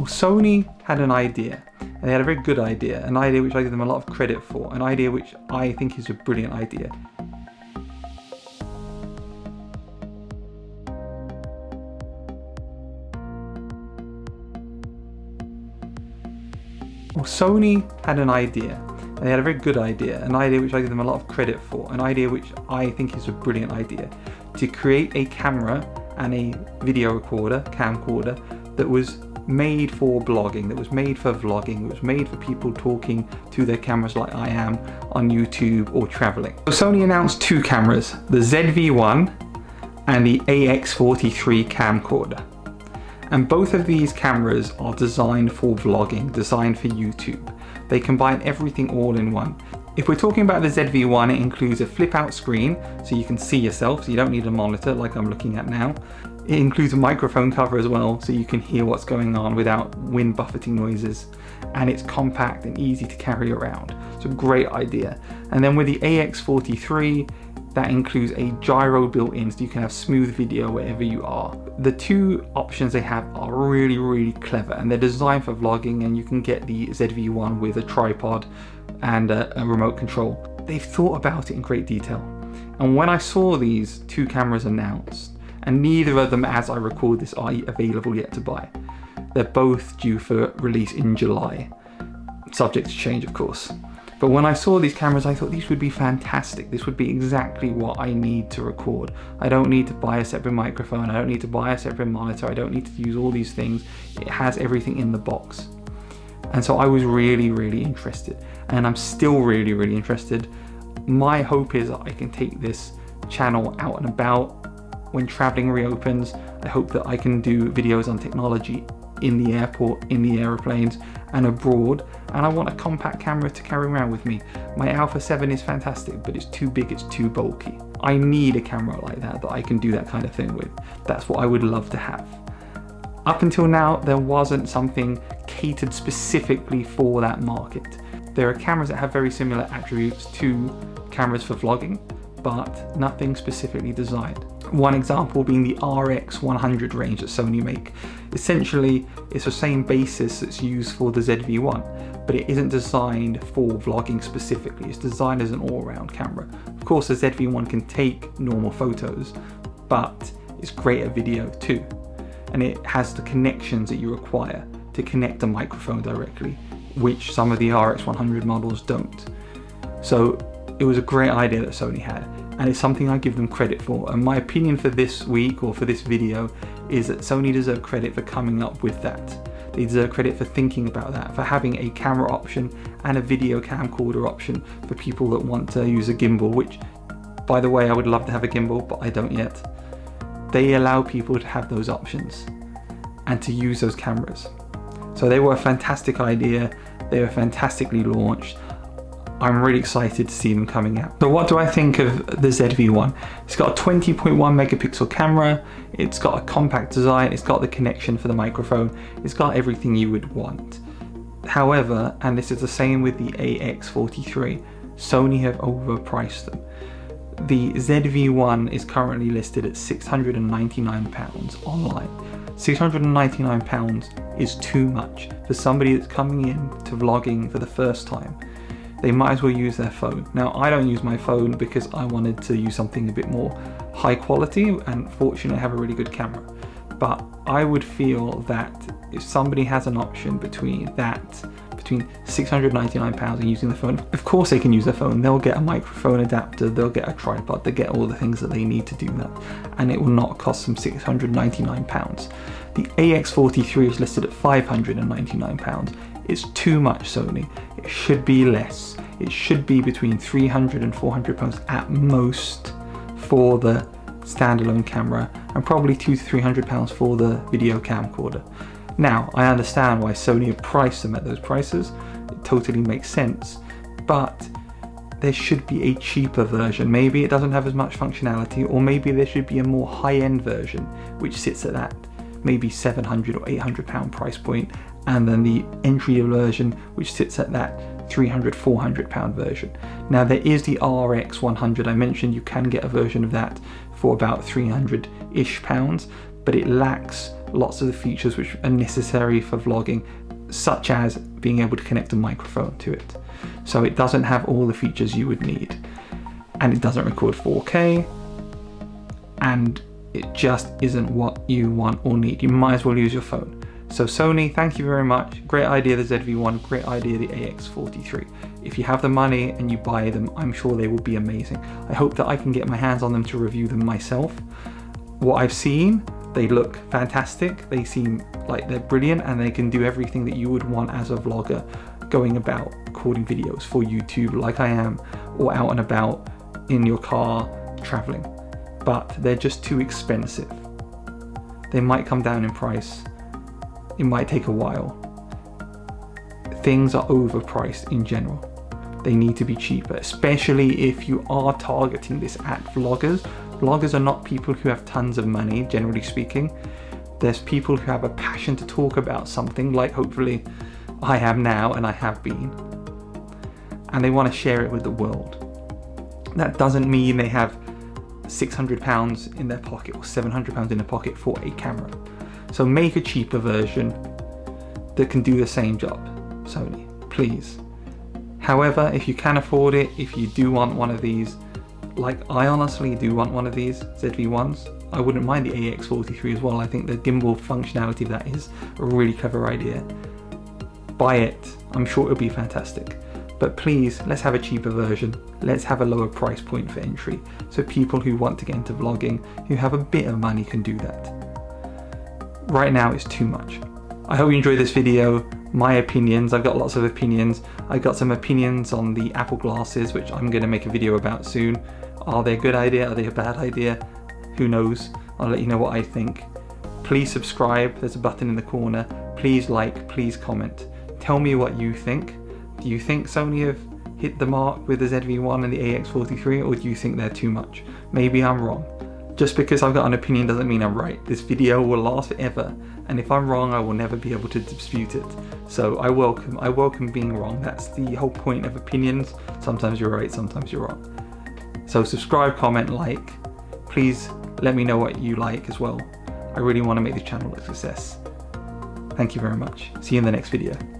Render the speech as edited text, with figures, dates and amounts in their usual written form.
Well, Sony had an idea, and they had a very good idea, an idea which I give them a lot of credit for, an idea which I think is a brilliant idea. Well, Sony had an idea, and they had a very good idea, an idea which I give them a lot of credit for, an idea which I think is a brilliant idea, to create a camera and a video recorder, camcorder, that was made for blogging, that was made for vlogging, that was made for people talking to their cameras like I am on YouTube or traveling. So Sony announced two cameras, the ZV-1 and the AX-43 camcorder. And both of these cameras are designed for vlogging, designed for YouTube. They combine everything all in one. If we're talking about the ZV-1, it includes a flip out screen so you can see yourself, so you don't need a monitor like I'm looking at now. It includes a microphone cover as well, so you can hear what's going on without wind buffeting noises. And it's compact and easy to carry around. It's a great idea. And then with the AX-43, that includes a gyro built in, so you can have smooth video wherever you are. The two options they have are really, really clever, and they're designed for vlogging, and you can get the ZV-1 with a tripod and a remote control. They've thought about it in great detail. And when I saw these two cameras announced, and neither of them as I record this are available yet to buy. They're both due for release in July, subject to change of course. But when I saw these cameras, I thought these would be fantastic. This would be exactly what I need to record. I don't need to buy a separate microphone, I don't need to buy a separate monitor, I don't need to use all these things. It has everything in the box. And so I was really, really interested, and I'm still really, really interested. My hope is that I can take this channel out and about. When traveling reopens, I hope that I can do videos on technology in the airport, in the aeroplanes, and abroad. And I want a compact camera to carry around with me. My Alpha 7 is fantastic, but it's too big, it's too bulky. I need a camera like that I can do that kind of thing with. That's what I would love to have. Up until now, there wasn't something catered specifically for that market. There are cameras that have very similar attributes to cameras for vlogging, but nothing specifically designed. One example being the RX-100 range that Sony make. Essentially, it's the same basis that's used for the ZV-1, but it isn't designed for vlogging specifically. It's designed as an all-round camera. Of course, the ZV-1 can take normal photos, but it's great at video too. And it has the connections that you require to connect a microphone directly, which some of the RX-100 models don't. So it was a great idea that Sony had, and it's something I give them credit for. And my opinion for this week, or for this video, is that Sony deserve credit for coming up with that. They deserve credit for thinking about that, for having a camera option and a video camcorder option for people that want to use a gimbal, which, by the way, I would love to have a gimbal, but I don't yet. They allow people to have those options and to use those cameras. So they were a fantastic idea. They were fantastically launched. I'm really excited to see them coming out. So what do I think of the ZV-1? It's got a 20.1 megapixel camera, it's got a compact design, it's got the connection for the microphone, it's got everything you would want. However, and this is the same with the AX-43, Sony have overpriced them. The ZV-1 is currently listed at £699 online. £699 is too much for somebody that's coming in to vlogging for the first time. They might as well use their phone. Now, I don't use my phone because I wanted to use something a bit more high quality, and fortunately I have a really good camera. But I would feel that if somebody has an option between £699 and using the phone, of course they can use their phone. They'll get a microphone adapter, they'll get a tripod, they'll get all the things that they need to do that, and it will not cost them £699. The AX-43 is listed at £599. It's too much, Sony. It should be less. It should be between £300 and £400 at most for the standalone camera, and probably £200 to £300 for the video camcorder. Now, I understand why Sony have priced them at those prices. It totally makes sense, but there should be a cheaper version. Maybe it doesn't have as much functionality, or maybe there should be a more high-end version which sits at that maybe £700 or £800 price point, and then the entry version which sits at that £300, £400 version. Now, there is the RX-100 I mentioned. You can get a version of that for about £300-ish, but it lacks lots of the features which are necessary for vlogging, such as being able to connect a microphone to it. So it doesn't have all the features you would need, and it doesn't record 4K, and it just isn't what you want or need. You might as well use your phone. So Sony, thank you very much. Great idea, the ZV-1, great idea, the AX-43. If you have the money and you buy them, I'm sure they will be amazing. I hope that I can get my hands on them to review them myself. What I've seen, they look fantastic. They seem like they're brilliant, and they can do everything that you would want as a vlogger going about recording videos for YouTube like I am, or out and about in your car traveling. But they're just too expensive. They might come down in price. It might take a while. Things are overpriced in general. They need to be cheaper, especially if you are targeting this at vloggers. Vloggers are not people who have tons of money, generally speaking. There's people who have a passion to talk about something, like hopefully I have now and I have been, and they want to share it with the world. That doesn't mean they have £600 in their pocket or £700 in their pocket for a camera. So make a cheaper version that can do the same job, Sony, please. However, if you can afford it, if you do want one of these, like I honestly do want one of these ZV-1s, I wouldn't mind the AX-43 as well. I think the gimbal functionality of that is a really clever idea. Buy it, I'm sure it'll be fantastic. But please, let's have a cheaper version. Let's have a lower price point for entry, so people who want to get into vlogging, who have a bit of money, can do that. Right now it's too much. I hope you enjoyed this video. My opinions, I've got lots of opinions. I got some opinions on the Apple glasses, which I'm going to make a video about soon. Are they a good idea? Are they a bad idea? Who knows? I'll let you know what I think. Please subscribe, there's a button in the corner. Please like, please comment. Tell me what you think. Do you think Sony have hit the mark with the ZV-1 and the AX-43, or do you think they're too much? Maybe I'm wrong. Just because I've got an opinion doesn't mean I'm right. This video will last forever, and if I'm wrong, I will never be able to dispute it. So I welcome being wrong. That's the whole point of opinions. Sometimes you're right, sometimes you're wrong. So subscribe, comment, like. Please let me know what you like as well. I really want to make this channel a success. Thank you very much. See you in the next video.